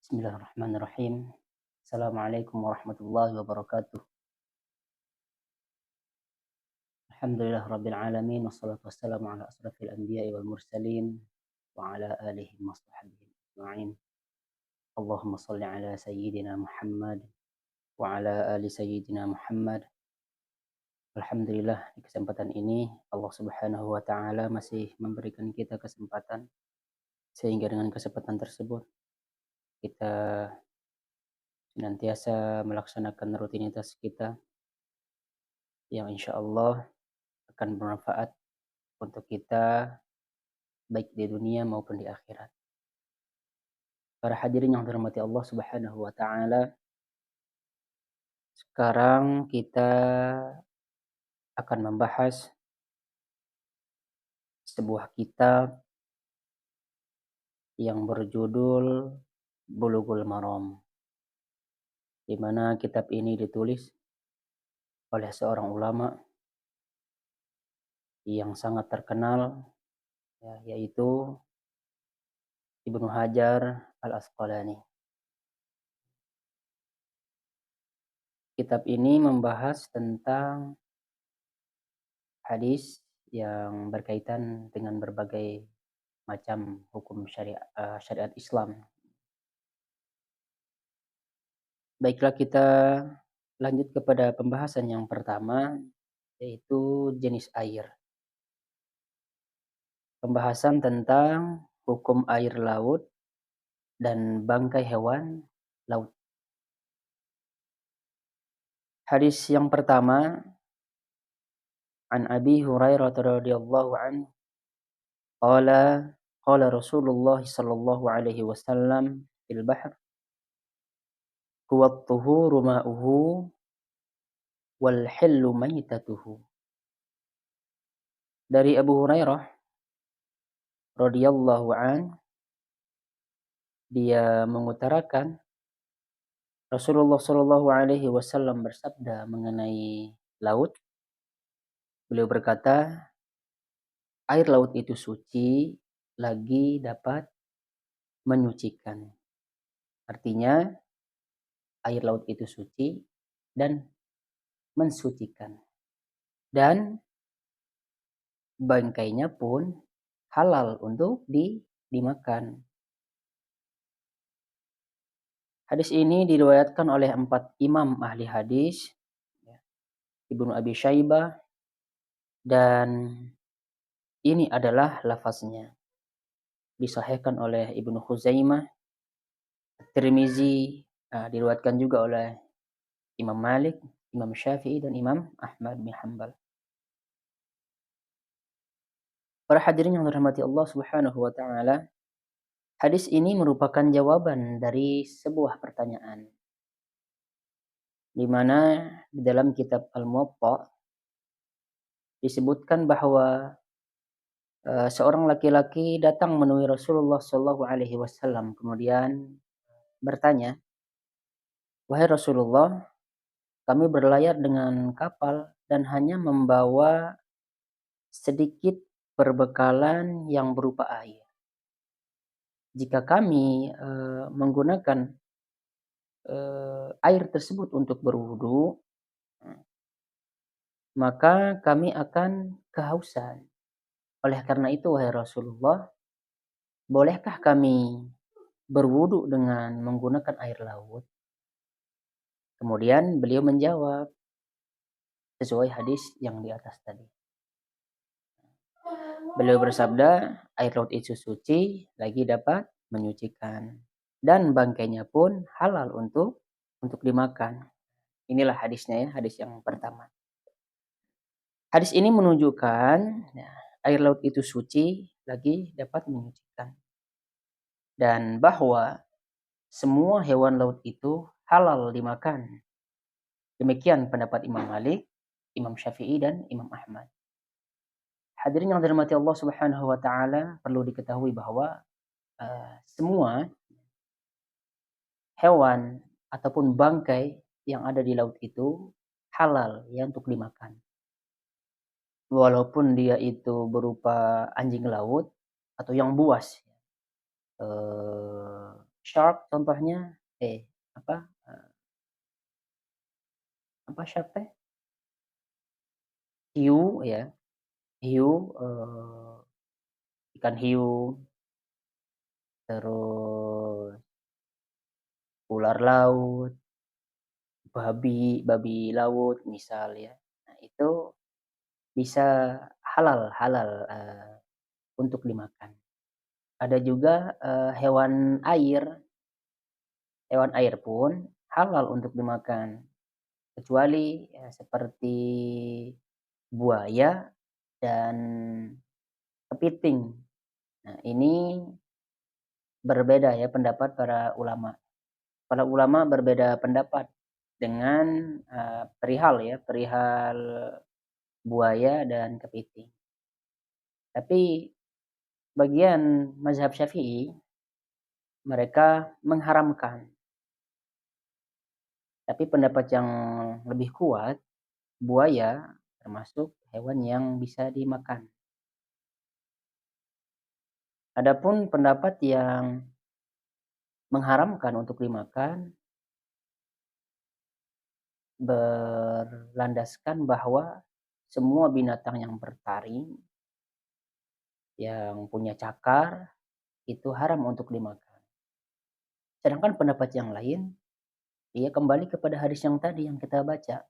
Bismillahirrahmanirrahim. Assalamualaikum warahmatullahi wabarakatuh. Alhamdulillah rabbil alamin wassalatu wassalamu ala asrafil anbiya'i wal mursalin wa ala alihi wa sahbihi ajma'in. Allahumma shalli ala sayyidina Muhammad wa ala ali sayyidina Muhammad. Alhamdulillah di kesempatan ini Allah Subhanahu wa taala masih memberikan kita kesempatan sehingga dengan kesempatan tersebut kita senantiasa melaksanakan rutinitas kita yang insya Allah akan bermanfaat untuk kita baik di dunia maupun di akhirat. Para hadirin yang dirahmati Allah Subhanahu wa taala, sekarang kita akan membahas sebuah kitab yang berjudul Bulughul Maram, di mana kitab ini ditulis oleh seorang ulama yang sangat terkenal, yaitu Ibnu Hajar Al-Asqalani. Kitab ini membahas tentang hadis yang berkaitan dengan berbagai macam hukum syariat Islam. Baiklah, kita lanjut kepada pembahasan yang pertama, yaitu jenis air. Pembahasan tentang hukum air laut dan bangkai hewan laut. Hadis yang pertama, an Abi Hurairah radhiyallahu anhu qala qala Rasulullah sallallahu alaihi wasallam fil bahr huwa at-tuhuru ma'uhu wal hillu maitatuhu. Dari Abu Hurairah radhiyallahu an, dia mengutarakan Rasulullah sallallahu alaihi wasallam bersabda mengenai laut. Beliau berkata, air laut itu suci lagi dapat menyucikan. Artinya air laut itu suci dan mensucikan. Dan bangkainya pun halal untuk dimakan. Hadis ini diriwayatkan oleh 4 imam ahli hadis, Ibnu Abi Syaibah, dan ini adalah lafaznya. Disahihkan oleh Ibnu Khuzaimah, Tirmizi, diriwayatkan juga oleh Imam Malik, Imam Syafi'i, dan Imam Ahmad bin Hanbal. Para hadirin yang dirahmati Allah Subhanahu wa taala, hadis ini merupakan jawaban dari sebuah pertanyaan, di mana di dalam kitab Al-Muwatta disebutkan bahwa seorang laki-laki datang menemui Rasulullah Shallallahu Alaihi Wasallam, kemudian bertanya, wahai Rasulullah, kami berlayar dengan kapal dan hanya membawa sedikit perbekalan yang berupa air. Jika kami menggunakan air tersebut untuk berwudu, maka kami akan kehausan. Oleh karena itu, wahai Rasulullah, bolehkah kami berwudu dengan menggunakan air laut? Kemudian beliau menjawab sesuai hadis yang di atas tadi. Beliau bersabda, air laut itu suci lagi dapat menyucikan, dan bangkainya pun halal untuk dimakan. Inilah hadisnya ya, hadis yang pertama. Hadis ini menunjukkan air laut itu suci lagi dapat menyucikan, dan bahwa semua hewan laut itu halal dimakan. Demikian pendapat Imam Malik, Imam Syafi'i, dan Imam Ahmad. Hadirin yang dirahmati Allah Subhanahu wa taala, perlu diketahui bahwa semua hewan ataupun bangkai yang ada di laut itu halal ya untuk dimakan. Walaupun dia itu berupa anjing laut atau yang buas, Shark contohnya, apa, apa shark teh? Hiu ya, hiu, ikan hiu, terus ular laut, babi laut misal ya. Nah itu bisa halal halal, untuk dimakan. Ada juga, hewan air pun halal untuk dimakan, kecuali ya seperti buaya dan kepiting. Nah ini berbeda ya pendapat para ulama. Para ulama berbeda pendapat dengan, perihal buaya dan kepiting. Tapi bagian mazhab Syafi'i, mereka mengharamkan. Tapi pendapat yang lebih kuat, buaya termasuk hewan yang bisa dimakan. Adapun pendapat yang mengharamkan untuk dimakan, berlandaskan bahwa semua binatang yang bertaring, yang punya cakar, itu haram untuk dimakan. Sedangkan pendapat yang lain, dia kembali kepada hadis yang tadi yang kita baca.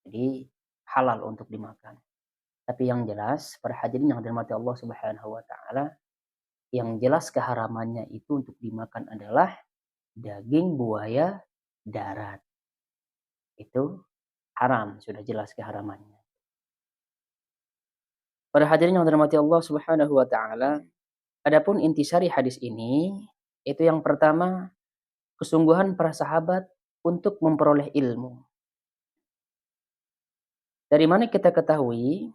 Jadi halal untuk dimakan. Tapi yang jelas, para hadirin yang dirahmati Allah Subhanahu wa taala, yang jelas keharamannya itu untuk dimakan adalah daging buaya darat. Itu haram, sudah jelas keharamannya. Para hadirin yang dirahmati Allah Subhanahu wa taala, adapun intisari hadis ini, itu yang pertama, kesungguhan para sahabat untuk memperoleh ilmu. Dari mana kita ketahui?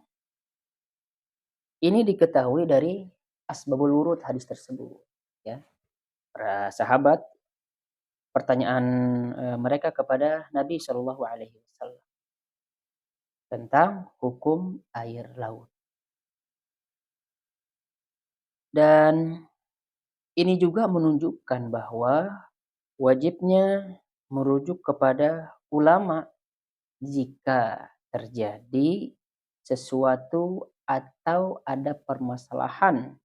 Ini diketahui dari asbabul wurud hadis tersebut, ya. Para sahabat, pertanyaan, mereka kepada Nabi Shallallahu alaihi wasallam tentang hukum air laut. Dan ini juga menunjukkan bahwa wajibnya merujuk kepada ulama jika terjadi sesuatu atau ada permasalahan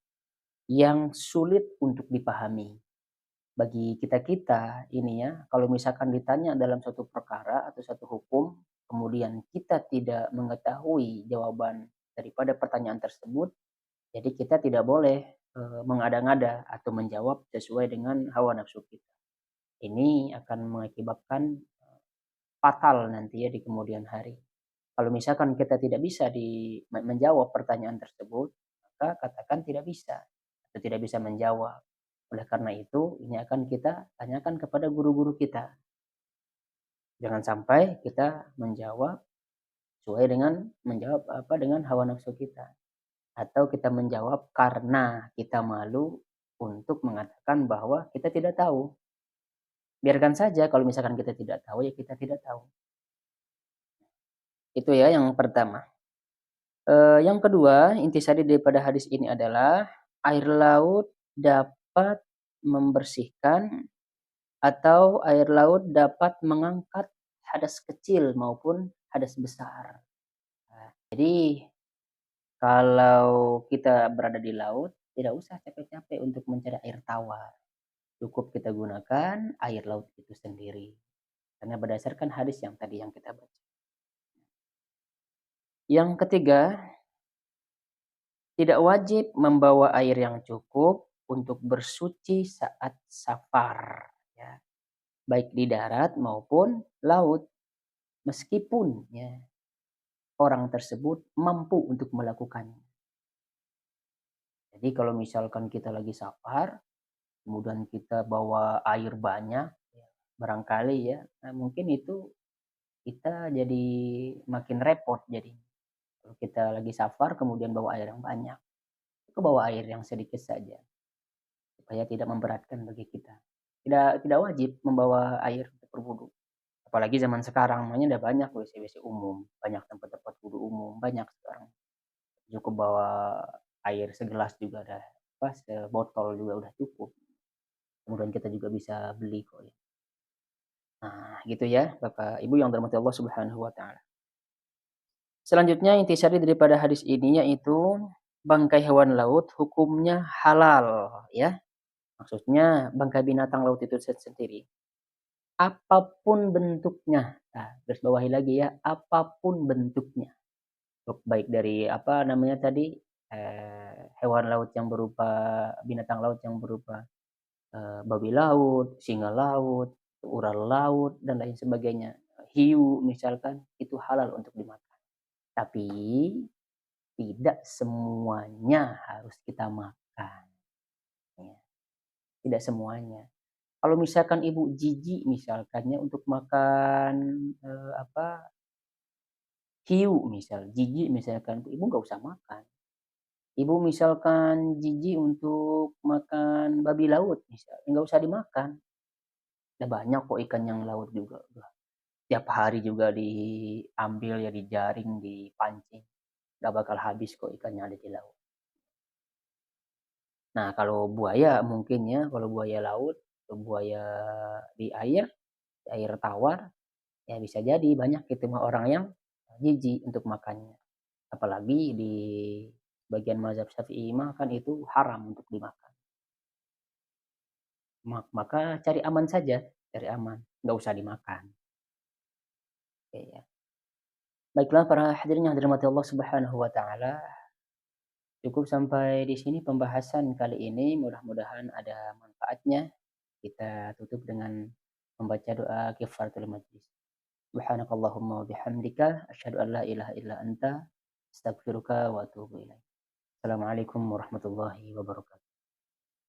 yang sulit untuk dipahami. Bagi kita-kita ini ya, kalau misalkan ditanya dalam suatu perkara atau satu hukum, kemudian kita tidak mengetahui jawaban daripada pertanyaan tersebut, jadi kita tidak boleh, mengada-ngada atau menjawab sesuai dengan hawa nafsu kita. Ini akan mengakibatkan fatal nanti ya di kemudian hari. Kalau misalkan kita tidak bisa menjawab pertanyaan tersebut, maka katakan tidak bisa atau tidak bisa menjawab. Oleh karena itu, ini akan kita tanyakan kepada guru-guru kita. Jangan sampai kita menjawab sesuai dengan dengan hawa nafsu kita, atau kita menjawab karena kita malu untuk mengatakan bahwa kita tidak tahu. Biarkan saja kalau misalkan kita tidak tahu, ya kita tidak tahu. Itu ya yang pertama. Yang kedua, intisari daripada hadis ini adalah air laut dapat membersihkan atau air laut dapat mengangkat hadas kecil maupun hadas besar. Nah, jadi kalau kita berada di laut, tidak usah capek-capek untuk mencari air tawar. Cukup kita gunakan air laut itu sendiri. Karena berdasarkan hadis yang tadi yang kita baca. Yang ketiga, tidak wajib membawa air yang cukup untuk bersuci saat safar, ya, baik di darat maupun laut, meskipun ya orang tersebut mampu untuk melakukannya. Jadi kalau misalkan kita lagi safar, kemudian kita bawa air banyak, ya, barangkali ya, nah mungkin itu kita jadi makin repot jadi. Kalau kita lagi safar kemudian bawa air yang banyak, itu bawa air yang sedikit saja supaya tidak memberatkan bagi kita. Tidak wajib membawa air untuk berwudu. Apalagi zaman sekarang namanya udah banyak WC-WC umum, banyak tempat-tempat wudu umum, banyak sekarang. Cukup bawa air segelas juga ada, sebotol juga udah cukup. kemudian kita juga bisa beli kok ya. Nah, gitu ya, Bapak Ibu yang dirahmati Allah Subhanahu wa taala. Selanjutnya intisari daripada hadis ini yaitu bangkai hewan laut hukumnya halal ya. Maksudnya bangkai binatang laut itu sendiri. Apapun bentuknya. Nah, garis bawahi lagi ya, apapun bentuknya. Baik dari apa namanya tadi hewan laut yang berupa binatang laut yang berupa babi laut, singa laut, ular laut dan lain sebagainya. Hiu misalkan itu halal untuk dimakan. Tapi tidak semuanya harus kita makan. Ya. Tidak semuanya. Kalau misalkan ibu jijik misalkannya untuk makan apa hiu misal, jijik misalkan, ibu nggak usah makan. Ibu misalkan jijik untuk makan babi laut misal, nggak usah dimakan. Ada banyak kok ikan yang laut juga. Tiap hari juga diambil ya dijaring, dipancing. Nggak bakal habis kok ikan yang ada di laut. Nah kalau buaya mungkin ya, kalau buaya laut, atau buaya di air tawar, ya bisa jadi banyak itu mah orang yang jijik untuk makannya. Apalagi di bagian mazhab Syafi'i mah kan itu haram untuk dimakan. Maka cari aman saja, cari aman, nggak usah dimakan. Oke, ya. Baiklah para hadirin yang dirahmati Allah Subhanahu wa taala, cukup sampai di sini pembahasan kali ini. Mudah-mudahan ada manfaatnya. Kita tutup dengan membaca doa kifaratul majlis. Subhanakallahumma wa bihamdika asyhadu an la ilaha illa anta astaghfiruka wa atubu ilaik. Assalamualaikum warahmatullahi wabarakatuh.